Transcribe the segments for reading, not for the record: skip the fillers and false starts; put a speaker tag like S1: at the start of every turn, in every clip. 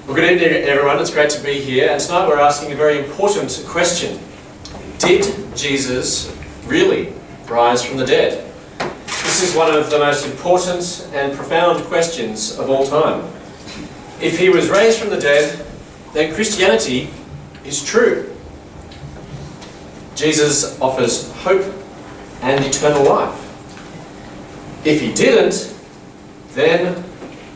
S1: Well, good evening, everyone. It's great to be here. And tonight we're asking a very important question. Did Jesus really rise from the dead? This is one of the most important and profound questions of all time. If he was raised from the dead, then Christianity is true. Jesus offers hope and eternal life. If he didn't, then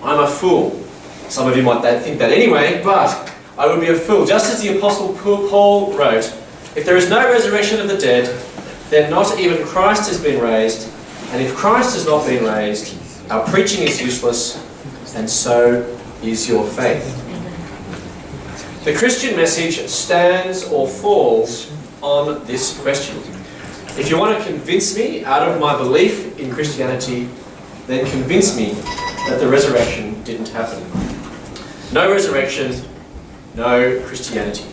S1: I'm a fool. Some of you might think that anyway, but I would be a fool. Just as the Apostle Paul wrote, if there is no resurrection of the dead, then not even Christ has been raised. And if Christ has not been raised, our preaching is useless, and so is your faith. The Christian message stands or falls on this question. If you want to convince me out of my belief in Christianity, then convince me that the resurrection didn't happen. No resurrection, no Christianity.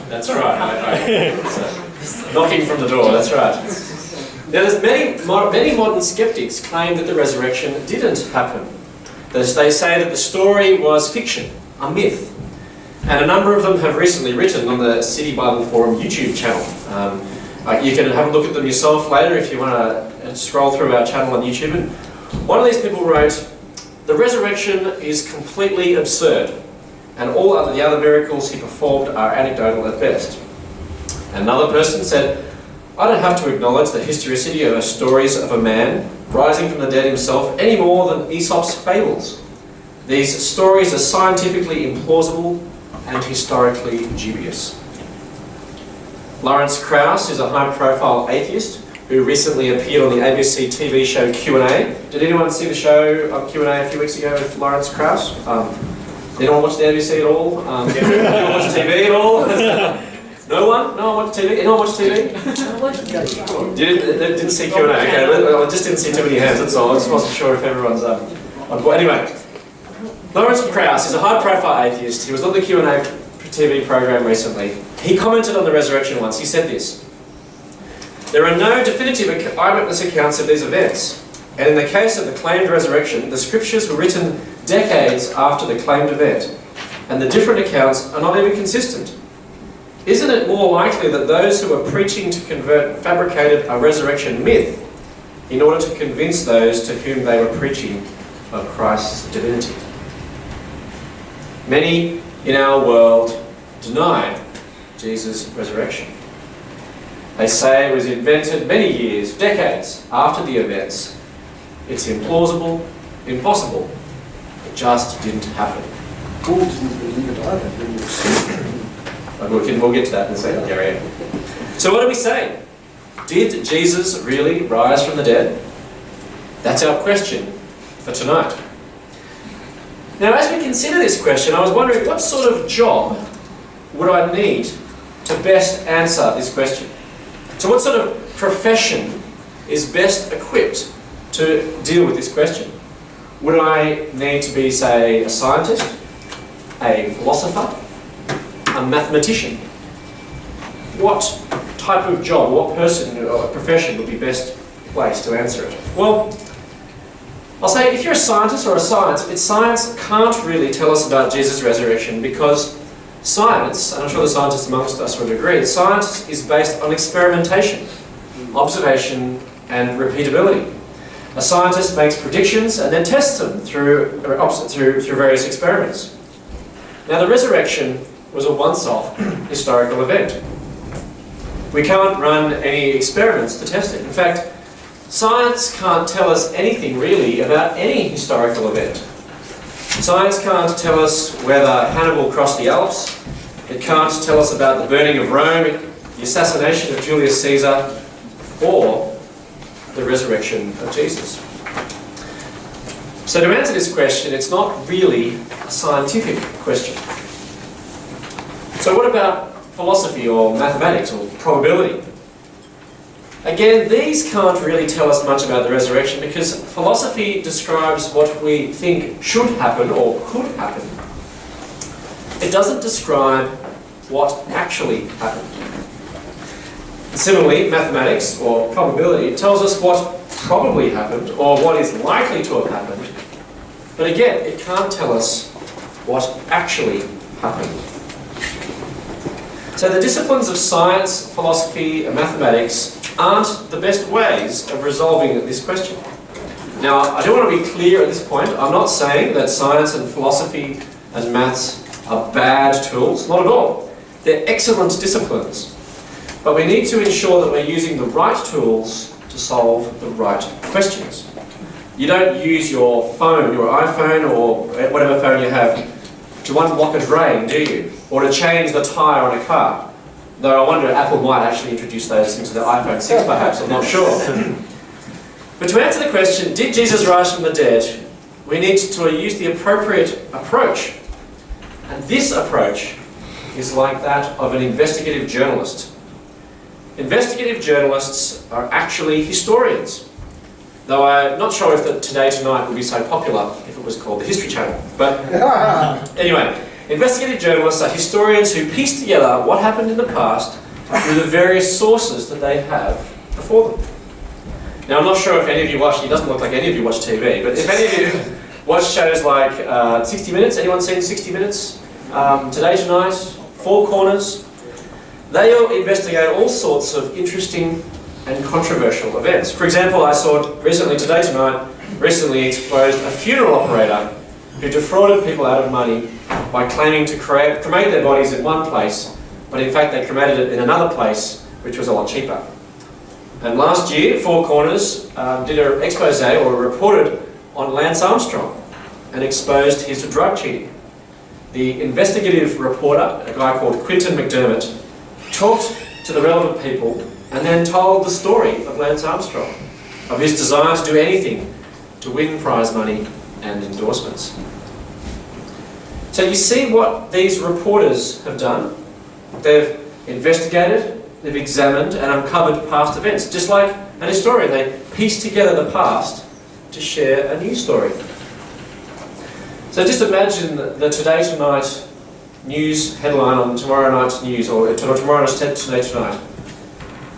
S1: That's right. Knocking from the door, that's right. Now, there's many modern skeptics claim that the resurrection didn't happen. They say that the story was fiction, a myth. And a number of them have recently written on the City Bible Forum YouTube channel. You can have a look at them yourself later if you want to scroll through our channel on YouTube. And one of these people wrote, "The resurrection is completely absurd, and all the other miracles he performed are anecdotal at best." Another person said, "I don't have to acknowledge the historicity of the stories of a man rising from the dead himself any more than Aesop's fables. These stories are scientifically implausible and historically dubious." Lawrence Krauss is a high-profile atheist who recently appeared on the ABC TV show Q&A. Did anyone see the show on Q&A a few weeks ago with Lawrence Krauss? Did anyone watch the ABC at all? Did anyone watch TV at all? No one? No one watched TV? Anyone watch TV? You didn't see Q&A? Okay, I just didn't see too many hands, that's all. I just wasn't sure if everyone's on board. Anyway, Lawrence Krauss is a high-profile atheist. He was on the Q&A TV program recently. He commented on the resurrection once. He said this: "There are no definitive eyewitness accounts of these events, and in the case of the claimed resurrection, the scriptures were written decades after the claimed event, and the different accounts are not even consistent. Isn't it more likely that those who were preaching to convert fabricated a resurrection myth in order to convince those to whom they were preaching of Christ's divinity?" Many in our world deny Jesus' resurrection. They say it was invented many years, decades after the events. It's implausible, impossible. It just didn't happen.
S2: Paul didn't believe it either.
S1: We'll get to that in a second, Gary. So what do we say? Did Jesus really rise from the dead? That's our question for tonight. Now, as we consider this question, I was wondering what sort of job would I need to best answer this question? So what sort of profession is best equipped to deal with this question? Would I need to be, say, a scientist, a philosopher, a mathematician? What type of job, what person or profession would be best placed to answer it? Well, I'll say if you're a scientist or science can't really tell us about Jesus' resurrection, because science, and I'm sure the scientists amongst us would agree, science is based on experimentation, observation and repeatability. A scientist makes predictions and then tests them through various experiments. Now, the resurrection was a once-off historical event. We can't run any experiments to test it. In fact, science can't tell us anything really about any historical event. Science can't tell us whether Hannibal crossed the Alps. It can't tell us about the burning of Rome, the assassination of Julius Caesar, or the resurrection of Jesus. So to answer this question, it's not really a scientific question. So what about philosophy or mathematics or probability? Again, these can't really tell us much about the resurrection, because philosophy describes what we think should happen or could happen. It doesn't describe what actually happened. Similarly, mathematics or probability tells us what probably happened or what is likely to have happened. But again, it can't tell us what actually happened. So the disciplines of science, philosophy, and mathematics aren't the best ways of resolving this question. Now, I do want to be clear at this point. I'm not saying that science and philosophy and maths are bad tools. Not at all. They're excellent disciplines. But we need to ensure that we're using the right tools to solve the right questions. You don't use your phone, your iPhone, or whatever phone you have, to unblock a drain, do you? Or to change the tyre on a car. Though I wonder if Apple might actually introduce those into the iPhone 6 perhaps, I'm not sure. But to answer the question, did Jesus rise from the dead, we need to use the appropriate approach. And this approach is like that of an investigative journalist. Investigative journalists are actually historians. Though I'm not sure if Today Tonight would be so popular if it was called the History Channel. But anyway, investigative journalists are historians who piece together what happened in the past through the various sources that they have before them. Now, I'm not sure if any of you watch, it doesn't look like any of you watch TV, but if any of you watch shows like 60 Minutes, anyone seen 60 Minutes? Today Tonight, Four Corners, they all investigate all sorts of interesting and controversial events. For example, I saw recently, Today Tonight, recently exposed a funeral operator who defrauded people out of money by claiming to cremate their bodies in one place, but in fact they cremated it in another place, which was a lot cheaper. And last year, Four Corners did an expose or reported on Lance Armstrong and exposed his drug cheating. The investigative reporter, a guy called Quinton McDermott, talked to the relevant people and then told the story of Lance Armstrong, of his desire to do anything to win prize money and endorsements. So you see what these reporters have done? They've investigated, they've examined and uncovered past events. Just like an historian, they piece together the past to share a new story. So just imagine the Today Tonight news headline on tomorrow night's news, or tomorrow night's Today Tonight.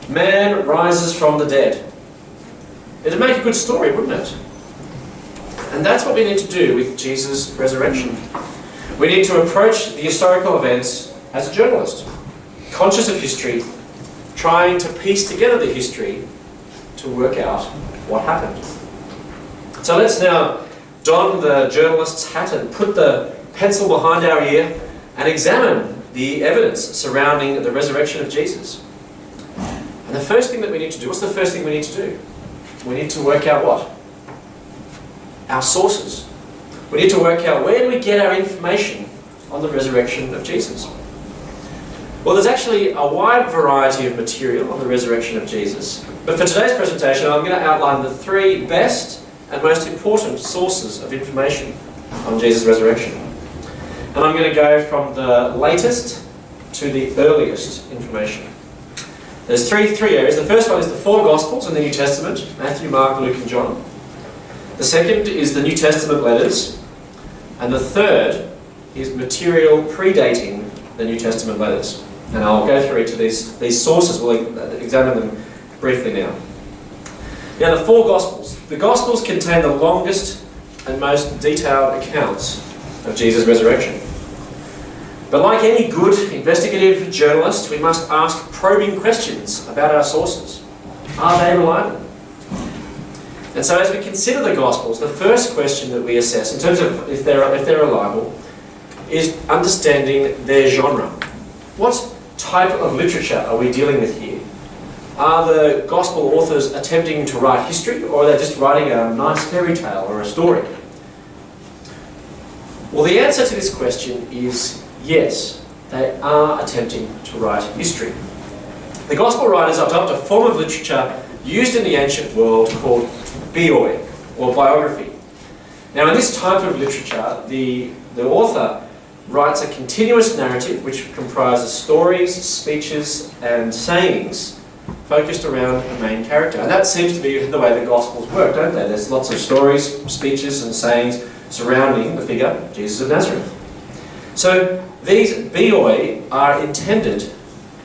S1: Man rises from the dead. It'd make a good story, wouldn't it? And that's what we need to do with Jesus' resurrection. We need to approach the historical events as a journalist, conscious of history, trying to piece together the history to work out what happened. So let's now don the journalist's hat and put the pencil behind our ear and examine the evidence surrounding the resurrection of Jesus. And the first thing that we need to do, what's the first thing we need to do? We need to work out what? Our sources. We need to work out where do we get our information on the resurrection of Jesus. Well, there's actually a wide variety of material on the resurrection of Jesus. But for today's presentation, I'm going to outline the three best and most important sources of information on Jesus' resurrection. And I'm going to go from the latest to the earliest information. There's three areas. The first one is the four Gospels in the New Testament, Matthew, Mark, Luke and John. The second is the New Testament letters. And the third is material predating the New Testament letters. And I'll go through each of these sources. We'll examine them briefly now. Now, the four Gospels. The Gospels contain the longest and most detailed accounts of Jesus' resurrection. But like any good investigative journalist, we must ask probing questions about our sources. Are they reliable? And so as we consider the Gospels, the first question that we assess, in terms of if they're reliable, is understanding their genre. What type of literature are we dealing with here? Are the Gospel authors attempting to write history, or are they just writing a nice fairy tale or a story? Well, the answer to this question is yes, they are attempting to write history. The Gospel writers adopt a form of literature used in the ancient world called bioi, or biography. Now, in this type of literature, the author writes a continuous narrative which comprises stories, speeches, and sayings focused around a main character. And that seems to be the way the Gospels work, don't they? There's lots of stories, speeches, and sayings surrounding the figure, Jesus of Nazareth. So these bioi are intended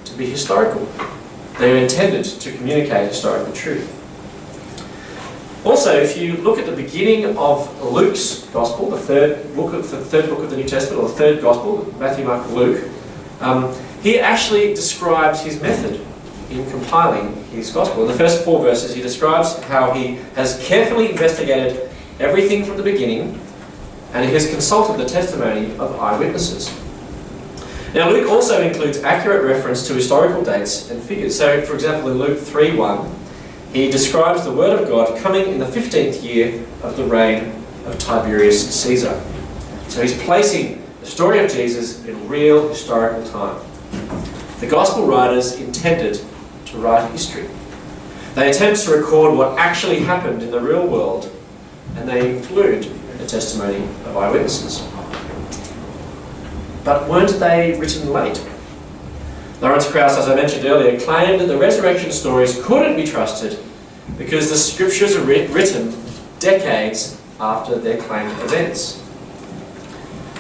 S1: to be historical. They're intended to communicate historical truth. Also, if you look at the beginning of Luke's Gospel, the third book of the New Testament, or the third Gospel, Matthew, Mark, and Luke, he actually describes his method in compiling his Gospel. In the first 4 verses, he describes how he has carefully investigated everything from the beginning, and he has consulted the testimony of eyewitnesses. Now, Luke also includes accurate reference to historical dates and figures. So, for example, in Luke 3:1, he describes the Word of God coming in the 15th year of the reign of Tiberius Caesar. So he's placing the story of Jesus in real historical time. The Gospel writers intended to write history. They attempt to record what actually happened in the real world, and they include the testimony of eyewitnesses. But weren't they written late? Lawrence Krauss, as I mentioned earlier, claimed that the resurrection stories couldn't be trusted because the scriptures are written decades after their claimed events.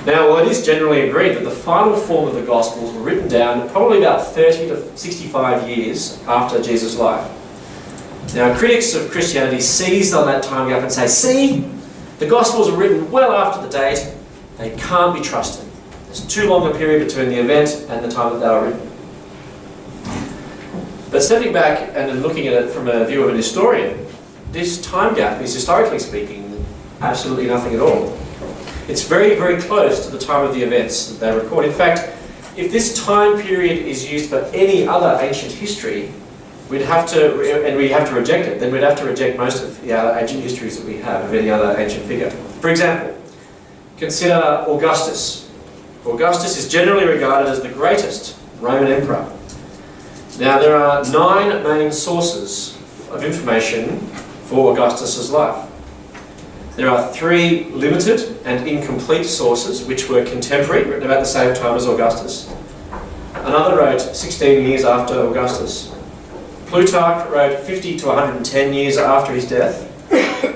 S1: Now, while it is generally agreed that the final form of the Gospels were written down probably about 30 to 65 years after Jesus' life. Now, critics of Christianity seize on that time gap and say, see, the Gospels were written well after the date, they can't be trusted. There's too long a period between the event and the time that they were written. But stepping back and then looking at it from a view of an historian, this time gap is, historically speaking, absolutely nothing at all. It's very, very close to the time of the events that they record. In fact, if this time period is used for any other ancient history, we'd have to, and we have to reject it, then we'd have to reject most of the other ancient histories that we have of any other ancient figure. For example, consider Augustus. Augustus is generally regarded as the greatest Roman emperor. Now, there are 9 main sources of information for Augustus's life. There are 3 limited and incomplete sources which were contemporary, written about the same time as Augustus. Another wrote 16 years after Augustus. Plutarch wrote 50 to 110 years after his death.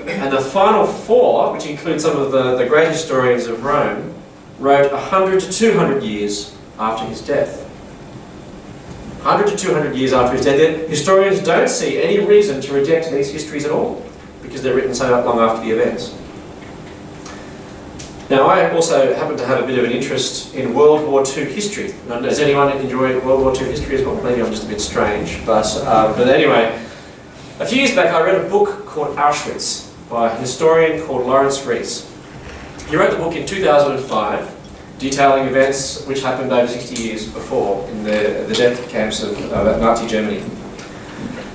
S1: And the final 4, which include some of the great historians of Rome, wrote 100 to 200 years after his death. 100 to 200 years after his death. Historians don't see any reason to reject these histories at all, because they're written so long after the events. Now, I also happen to have a bit of an interest in World War II history. Does anyone enjoy World War II history as well? Maybe I'm just a bit strange, but anyway, a few years back I read a book called Auschwitz by a historian called Lawrence Rees. He wrote the book in 2005, detailing events which happened over 60 years before in the death camps of Nazi Germany.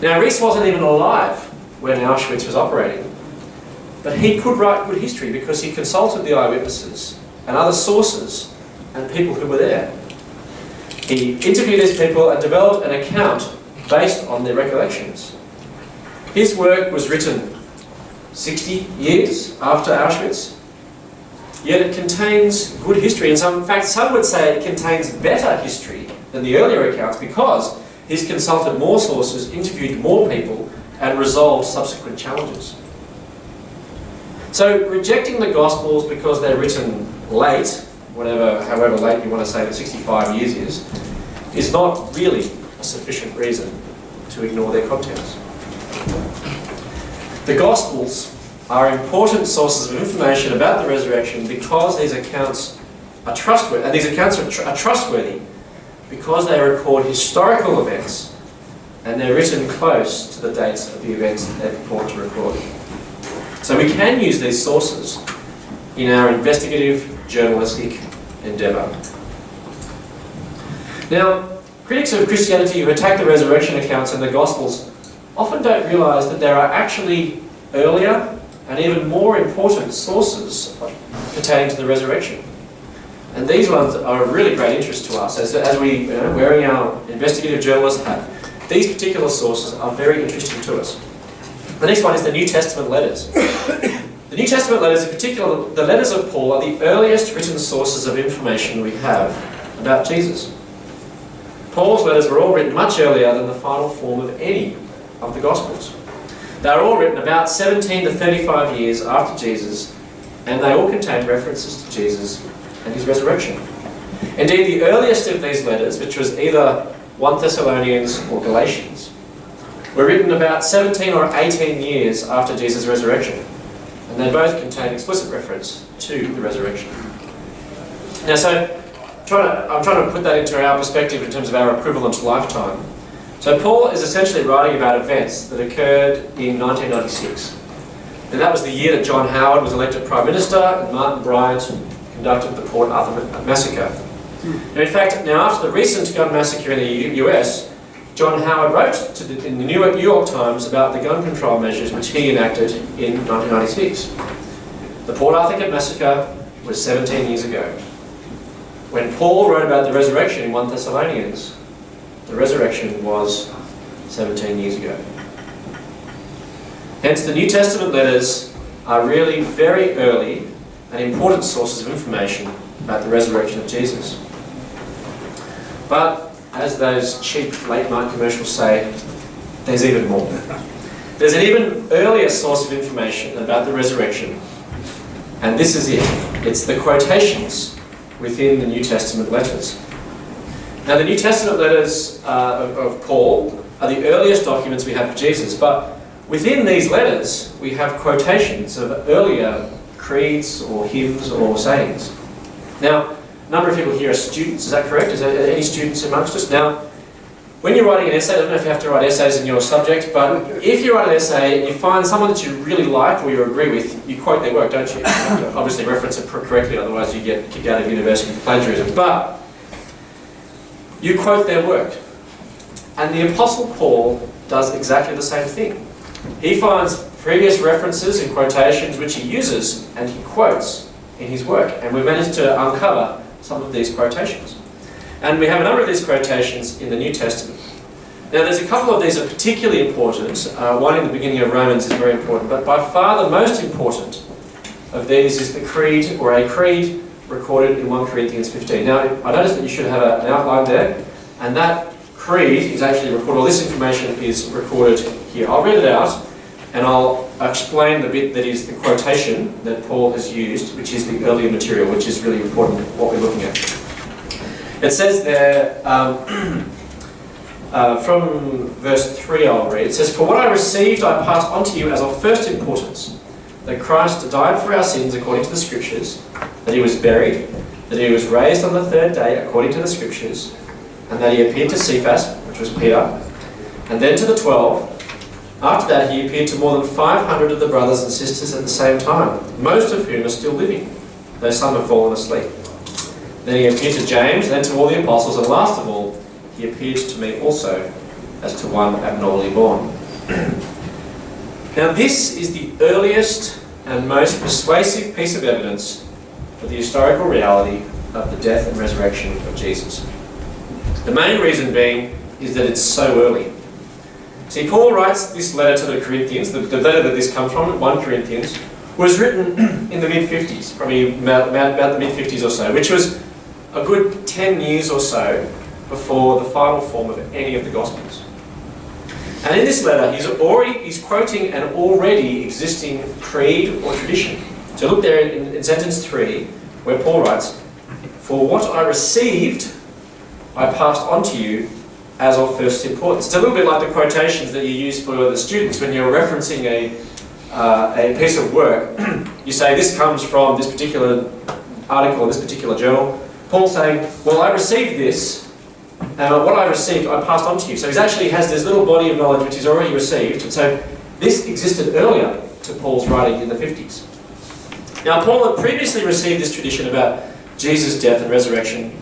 S1: Now, Rees wasn't even alive when Auschwitz was operating, but he could write good history because he consulted the eyewitnesses and other sources and people who were there. He interviewed these people and developed an account based on their recollections. His work was written 60 years after Auschwitz, yet it contains good history, and in fact some would say it contains better history than the earlier accounts because he's consulted more sources, interviewed more people, and resolved subsequent challenges. So rejecting the Gospels because they're written late, however late you want to say that 65 years is not really a sufficient reason to ignore their contents. The Gospels are important sources of information about the resurrection because these accounts are trustworthy, and these accounts are trustworthy because they record historical events and they're written close to the dates of the events that they purport to record. So we can use these sources in our investigative journalistic endeavour. Now, critics of Christianity who attack the resurrection accounts in the Gospels often don't realise that there are actually earlier and even more important sources pertaining to the resurrection. And these ones are of really great interest to us as we, wearing our investigative journalist hat. These particular sources are very interesting to us. The next one is the New Testament letters. The New Testament letters, in particular, the letters of Paul, are the earliest written sources of information we have about Jesus. Paul's letters were all written much earlier than the final form of any of the Gospels. They are all written about 17 to 35 years after Jesus, and they all contain references to Jesus and his resurrection. Indeed, the earliest of these letters, which was either 1 Thessalonians or Galatians, were written about 17 or 18 years after Jesus' resurrection, and they both contain explicit reference to the resurrection. Now, so I'm trying to put that into our perspective in terms of our equivalent lifetime. So Paul is essentially writing about events that occurred in 1996. And that was the year that John Howard was elected Prime Minister and Martin Bryant conducted the Port Arthur massacre. And in fact, now after the recent gun massacre in the US, John Howard wrote in the New York Times about the gun control measures which he enacted in 1996. The Port Arthur massacre was 17 years ago. When Paul wrote about the resurrection in 1 Thessalonians, the resurrection was 17 years ago. Hence, the New Testament letters are really very early and important sources of information about the resurrection of Jesus. But, as those cheap late night commercials say, there's even more. There's an even earlier source of information about the resurrection, and this is it. It's the quotations within the New Testament letters. Now, the New Testament letters of Paul are the earliest documents we have of Jesus, but within these letters we have quotations of earlier creeds or hymns or sayings. Now, a number of people here are students, is that correct? Is there any students amongst us? Now, when you're writing an essay, I don't know if you have to write essays in your subject, but if you write an essay and you find someone that you really like or you agree with, you quote their work, don't you? You have to obviously reference it correctly, otherwise you get kicked out of university for plagiarism. But you quote their work. And the Apostle Paul does exactly the same thing. He finds previous references and quotations which he uses and he quotes in his work. And we've managed to uncover some of these quotations. And we have a number of these quotations in the New Testament. Now, there's a couple of these that are particularly important. One in the beginning of Romans is very important, but by far the most important of these is the creed, or a creed, recorded in 1 Corinthians 15. Now, I noticed that you should have an outline there, and that creed is actually recorded, or this information is recorded here. I'll read it out, and I'll explain the bit that is the quotation that Paul has used, which is the earlier material, which is really important, what we're looking at. It says there, from verse 3 I'll read, it says, "For what I received I passed on to you as of first importance, that Christ died for our sins according to the Scriptures, that he was buried, that he was raised on the third day according to the Scriptures, and that he appeared to Cephas," which was Peter, "and then to the 12. After that he appeared to more than 500 of the brothers and sisters at the same time, most of whom are still living, though some have fallen asleep. Then he appeared to James, then to all the apostles, and last of all, he appeared to me also, as to one abnormally born." Now, this is the earliest and most persuasive piece of evidence for the historical reality of the death and resurrection of Jesus. The main reason being is that it's so early. See, Paul writes this letter to the Corinthians, the letter that this comes from, 1 Corinthians, was written in the mid-50s, probably about the mid-50s or so, which was a good 10 years or so before the final form of any of the Gospels. And in this letter, he's quoting an already existing creed or tradition. So look there in sentence 3, where Paul writes, "For what I received, I passed on to you as of first importance." It's a little bit like the quotations that you use for the students when you're referencing a piece of work. You say, this comes from this particular article or this particular journal. Paul's saying, well, I received this, and what I received, I passed on to you. So he actually has this little body of knowledge which he's already received, and so this existed earlier to Paul's writing in the 50s. Now, Paul had previously received this tradition about Jesus' death and resurrection,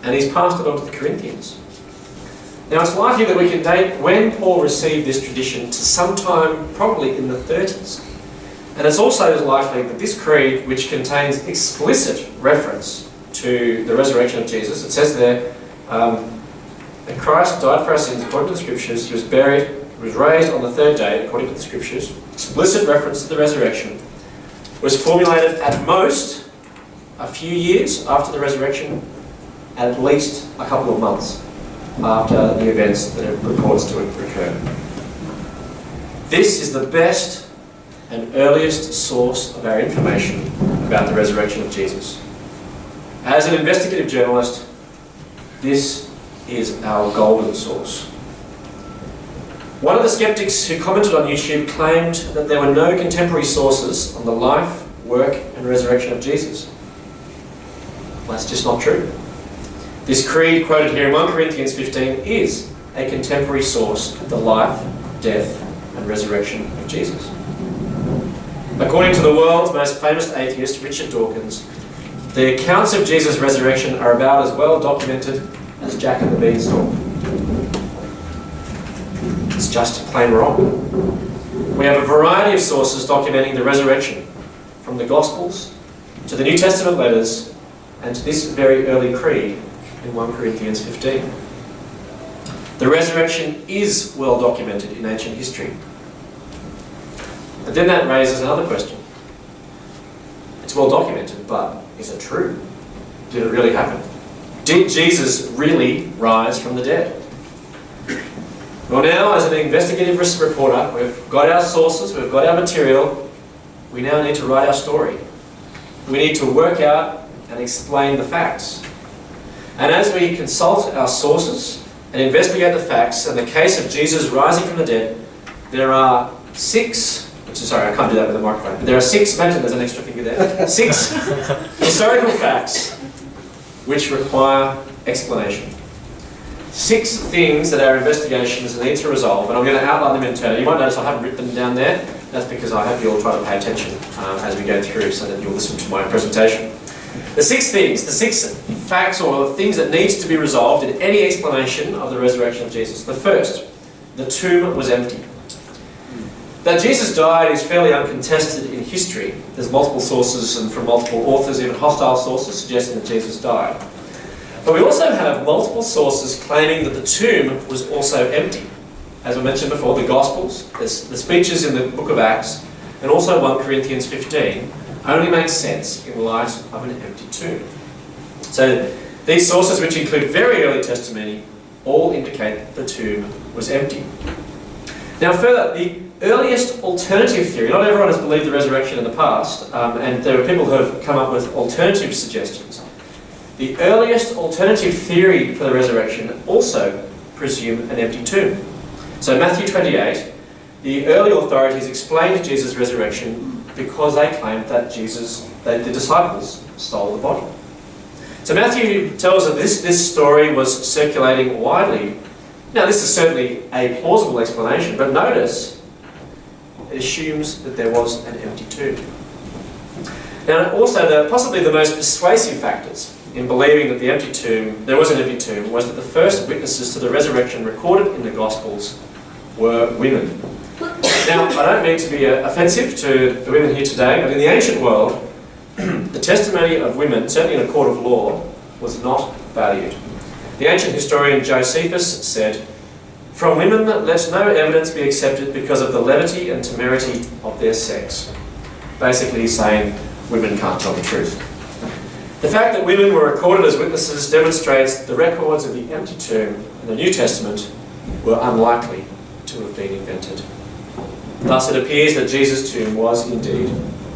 S1: and he's passed it on to the Corinthians. Now, it's likely that we can date when Paul received this tradition to sometime probably in the 30s. And it's also likely that this creed, which contains explicit reference to the resurrection of Jesus, it says there, that Christ died for our sins according to the Scriptures, he was buried, he was raised on the third day according to the Scriptures, explicit reference to the resurrection, was formulated at most a few years after the resurrection, and at least a couple of months after the events that it purports to have occurred. This is the best and earliest source of our information about the resurrection of Jesus. As an investigative journalist, this is our golden source. One of the skeptics who commented on YouTube claimed that there were no contemporary sources on the life, work and resurrection of Jesus. Well, that's just not true. This creed quoted here in 1 Corinthians 15 is a contemporary source of the life, death and resurrection of Jesus. According to the world's most famous atheist, Richard Dawkins, the accounts of Jesus' resurrection are about as well documented as Jack and the Beanstalk. It's just plain wrong. We have a variety of sources documenting the resurrection, from the Gospels to the New Testament letters and to this very early creed in 1 Corinthians 15. The resurrection is well documented in ancient history. But then that raises another question. It's well documented, but is it true? Did it really happen? Did Jesus really rise from the dead? Well, now, as an investigative reporter, we've got our sources, we've got our material, we now need to write our story. We need to work out and explain the facts. And as we consult our sources and investigate the facts and the case of Jesus rising from the dead, there are sorry, I can't do that with a microphone, but there are imagine there's an extra finger there, 6 historical facts which require explanation. 6 things that our investigations need to resolve, and I'm going to outline them in turn. You might notice I haven't written them down there. That's because I hope you all try to pay attention as we go through so that you'll listen to my presentation. The 6 things, the 6 facts or things that needs to be resolved in any explanation of the resurrection of Jesus. The first, the tomb was empty. That Jesus died is fairly uncontested in history. There's multiple sources and from multiple authors, even hostile sources, suggesting that Jesus died. But we also have multiple sources claiming that the tomb was also empty. As I mentioned before, the Gospels, the speeches in the book of Acts, and also 1 Corinthians 15 only make sense in light of an empty tomb. So these sources, which include very early testimony, all indicate the tomb was empty. Now further, the earliest alternative theory, not everyone has believed the resurrection in the past, and there are people who have come up with alternative suggestions. The earliest alternative theory for the resurrection also presume an empty tomb. So Matthew 28, the early authorities explained Jesus' resurrection because they claimed that the disciples stole the body. So Matthew tells us that this story was circulating widely. Now this is certainly a plausible explanation, but notice it assumes that there was an empty tomb. Now also possibly the most persuasive factors in believing that there was an empty tomb was that the first witnesses to the resurrection recorded in the Gospels were women. Now, I don't mean to be offensive to the women here today, but in the ancient world, the testimony of women, certainly in a court of law, was not valued. The ancient historian Josephus said, "From women let no evidence be accepted because of the levity and temerity of their sex." Basically saying women can't tell the truth. The fact that women were recorded as witnesses demonstrates that the records of the empty tomb in the New Testament were unlikely to have been invented. Thus it appears that Jesus' tomb was indeed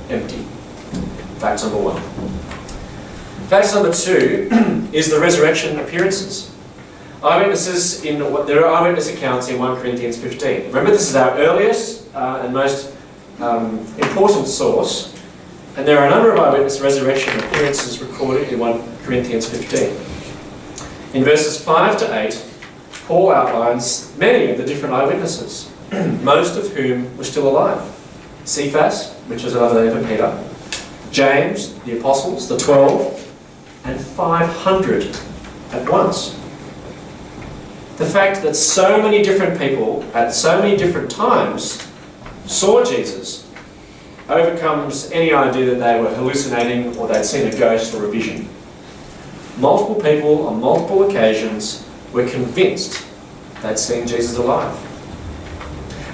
S1: empty. Fact number 1. Fact number 2 is the resurrection appearances. There are eyewitness accounts in 1 Corinthians 15. Remember, this is our earliest and most important source. And there are a number of eyewitness resurrection appearances recorded in 1 Corinthians 15. In verses 5 to 8, Paul outlines many of the different eyewitnesses, most of whom were still alive. Cephas, which was another name for Peter, James, the apostles, the 12, and 500 at once. The fact that so many different people at so many different times saw Jesus overcomes any idea that they were hallucinating or they'd seen a ghost or a vision. Multiple people on multiple occasions were convinced they'd seen Jesus alive.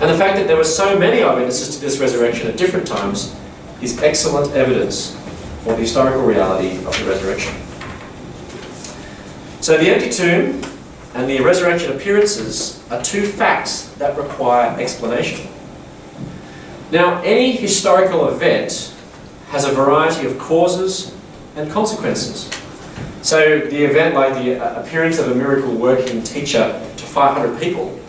S1: And the fact that there were so many eyewitnesses to this resurrection at different times is excellent evidence for the historical reality of the resurrection. So the empty tomb and the resurrection appearances are 2 facts that require explanation. Now, any historical event has a variety of causes and consequences. So the event like the appearance of a miracle working teacher to 500 people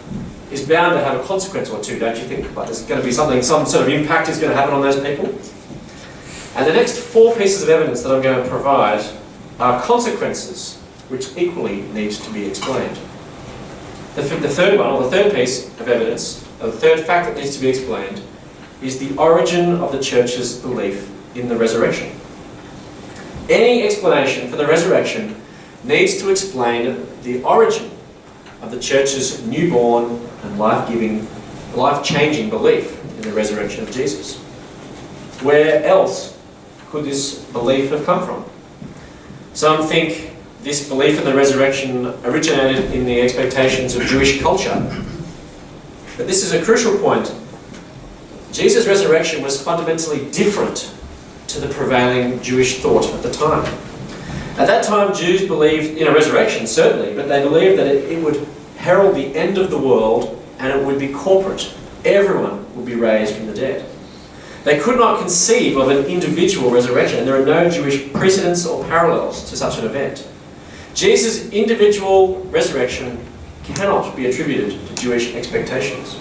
S1: is bound to have a consequence or two, don't you think? Like there's going to be something, some sort of impact is going to happen on those people. And the next 4 pieces of evidence that I'm going to provide are consequences which equally need to be explained. The third one, or the third piece of evidence, or the third fact that needs to be explained, is the origin of the church's belief in the resurrection. Any explanation for the resurrection needs to explain the origin of the church's newborn and life-giving, life-changing belief in the resurrection of Jesus. Where else could this belief have come from? Some think this belief in the resurrection originated in the expectations of Jewish culture. But this is a crucial point. Jesus' resurrection was fundamentally different to the prevailing Jewish thought at the time. At that time, Jews believed in a resurrection, certainly, but they believed that it would herald the end of the world and it would be corporate. Everyone would be raised from the dead. They could not conceive of an individual resurrection, and there are no Jewish precedents or parallels to such an event. Jesus' individual resurrection cannot be attributed to Jewish expectations.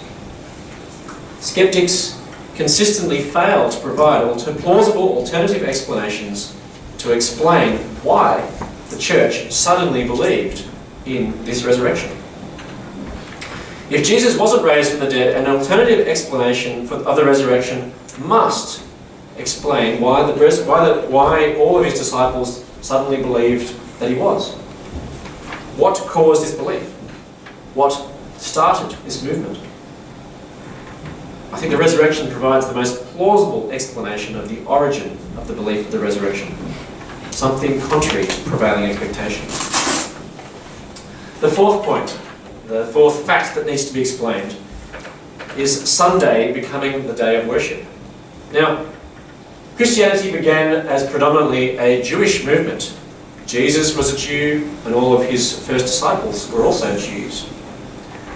S1: Skeptics consistently fail to provide plausible alternative explanations to explain why the church suddenly believed in this resurrection. If Jesus wasn't raised from the dead, an alternative explanation of the resurrection must explain why all of his disciples suddenly believed that he was. What caused this belief? What started this movement? I think the resurrection provides the most plausible explanation of the origin of the belief of the resurrection. Something contrary to prevailing expectations. The fourth point, the fourth fact that needs to be explained, is Sunday becoming the day of worship. Now, Christianity began as predominantly a Jewish movement. Jesus was a Jew, and all of his first disciples were also Jews.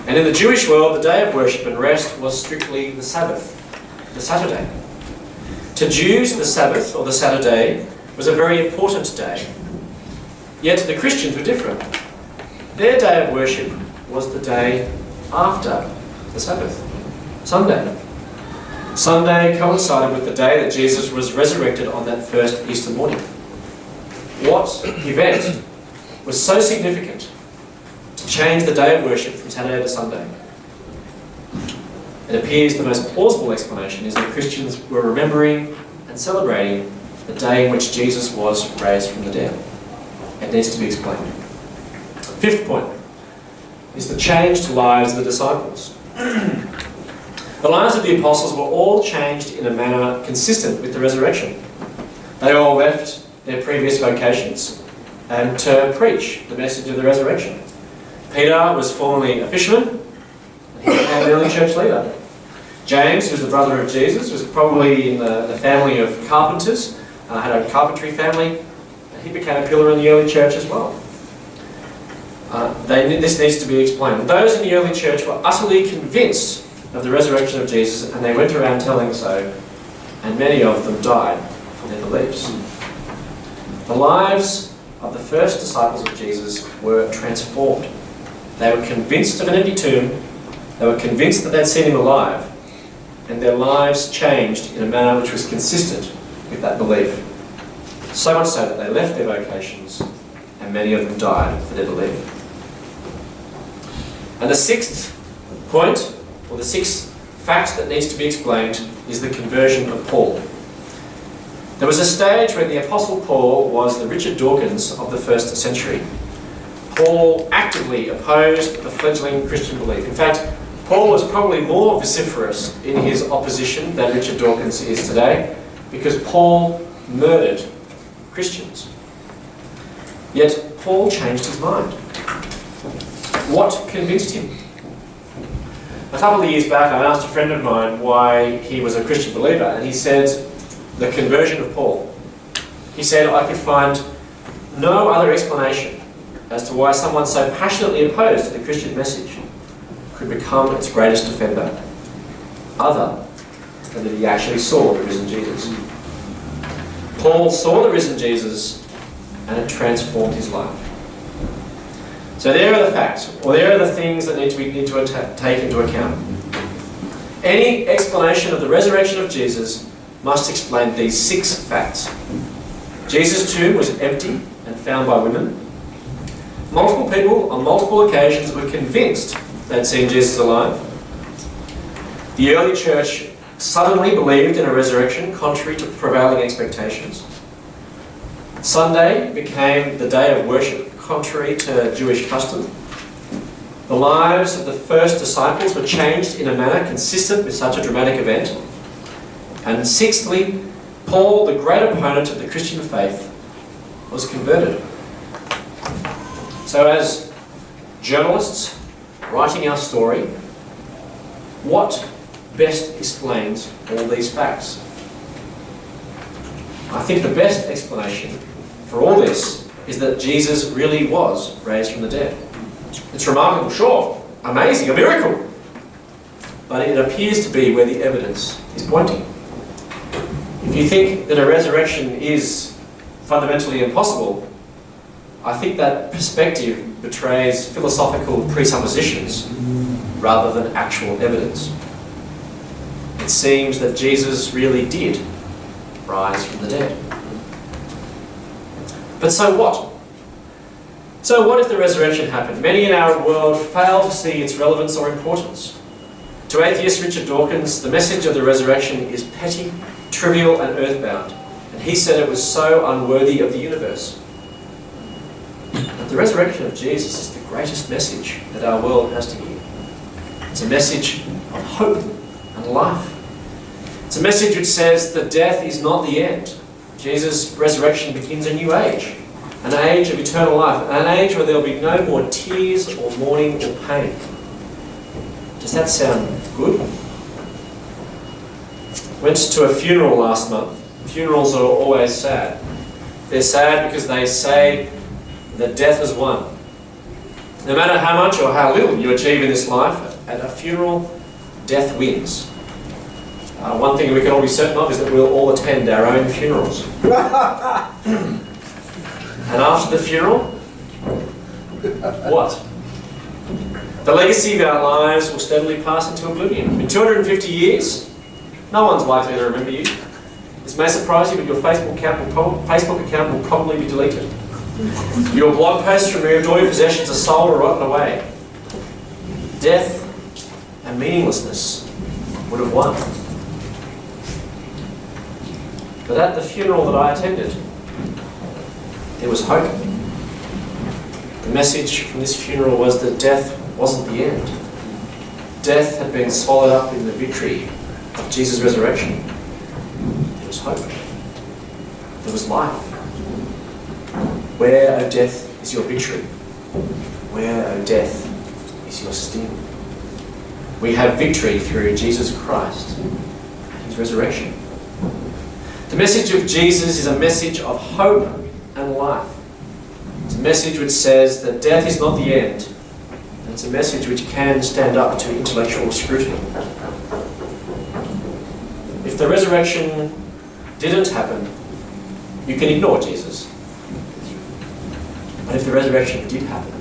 S1: And in the Jewish world, the day of worship and rest was strictly the Sabbath, the Saturday. To Jews, the Sabbath, or the Saturday, was a very important day. Yet the Christians were different. Their day of worship was the day after the Sabbath, Sunday. Sunday coincided with the day that Jesus was resurrected on that first Easter morning. What event was so significant to change the day of worship from Saturday to Sunday? It appears the most plausible explanation is that Christians were remembering and celebrating the day in which Jesus was raised from the dead. It needs to be explained. Fifth point is the changed lives of the disciples. The lives of the apostles were all changed in a manner consistent with the resurrection. They all left their previous vocations and to preach the message of the resurrection. Peter was formerly a fisherman, and he became an early church leader. James, who was the brother of Jesus, was probably in the family of carpenters, had a carpentry family, and he became a pillar in the early church as well. This needs to be explained. Those in the early church were utterly convinced of the resurrection of Jesus, and they went around telling so, and many of them died for their beliefs. The lives of the first disciples of Jesus were transformed. They were convinced of an empty tomb, they were convinced that they'd seen him alive, and their lives changed in a manner which was consistent with that belief. So much so that they left their vocations, and many of them died for their belief. And the sixth point, or the sixth fact that needs to be explained, is the conversion of Paul. There was a stage when the Apostle Paul was the Richard Dawkins of the first century. Paul actively opposed the fledgling Christian belief. In fact, Paul was probably more vociferous in his opposition than Richard Dawkins is today, because Paul murdered Christians. Yet Paul changed his mind. What convinced him? A couple of years back, I asked a friend of mine why he was a Christian believer, and he said, the conversion of Paul. He said, I could find no other explanation as to why someone so passionately opposed to the Christian message could become its greatest defender, other than that he actually saw the risen Jesus. Paul saw the risen Jesus, and it transformed his life. So there are the facts, or there are the things that need to take into account. Any explanation of the resurrection of Jesus must explain these 6 facts. Jesus' tomb was empty and found by women. Multiple people on multiple occasions were convinced they'd seen Jesus alive. The early church suddenly believed in a resurrection contrary to prevailing expectations. Sunday became the day of worship contrary to Jewish custom. The lives of the first disciples were changed in a manner consistent with such a dramatic event. And sixthly, Paul, the great opponent of the Christian faith, was converted. So as journalists writing our story, what best explains all these facts? I think the best explanation for all this is that Jesus really was raised from the dead. It's remarkable, sure, amazing, a miracle, but it appears to be where the evidence is pointing. If you think that a resurrection is fundamentally impossible, I think that perspective betrays philosophical presuppositions rather than actual evidence. It seems that Jesus really did rise from the dead. But so what? So what if the resurrection happened? Many in our world fail to see its relevance or importance. To atheist Richard Dawkins, the message of the resurrection is petty, trivial and earthbound, and he said it was so unworthy of the universe. But the resurrection of Jesus is the greatest message that our world has to hear. It's a message of hope and life. It's a message which says that death is not the end. Jesus' resurrection begins a new age, an age of eternal life, an age where there will be no more tears or mourning or pain. Does that sound good? Went to a funeral last month. Funerals are always sad. They're sad because they say that death has won. No matter how much or how little you achieve in this life, at a funeral, death wins. One thing we can all be certain of is that we'll all attend our own funerals. And after the funeral, what? The legacy of our lives will steadily pass into oblivion. In 250 years, no one's likely to remember you. This may surprise you, but your Facebook account will probably be deleted. Your blog posts removed, all your possessions are sold or rotten away. Death and meaninglessness would have won. But at the funeral that I attended, there was hope. The message from this funeral was that death wasn't the end. Death had been swallowed up in the victory of Jesus' resurrection. There was hope. There was life. Where, O death, is your victory? Where, O death, is your sting? We have victory through Jesus Christ and his resurrection. The message of Jesus is a message of hope and life. It's a message which says that death is not the end. And it's a message which can stand up to intellectual scrutiny. If the resurrection didn't happen, you can ignore Jesus. But if the resurrection did happen,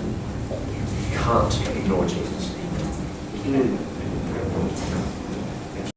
S1: you can't ignore Jesus.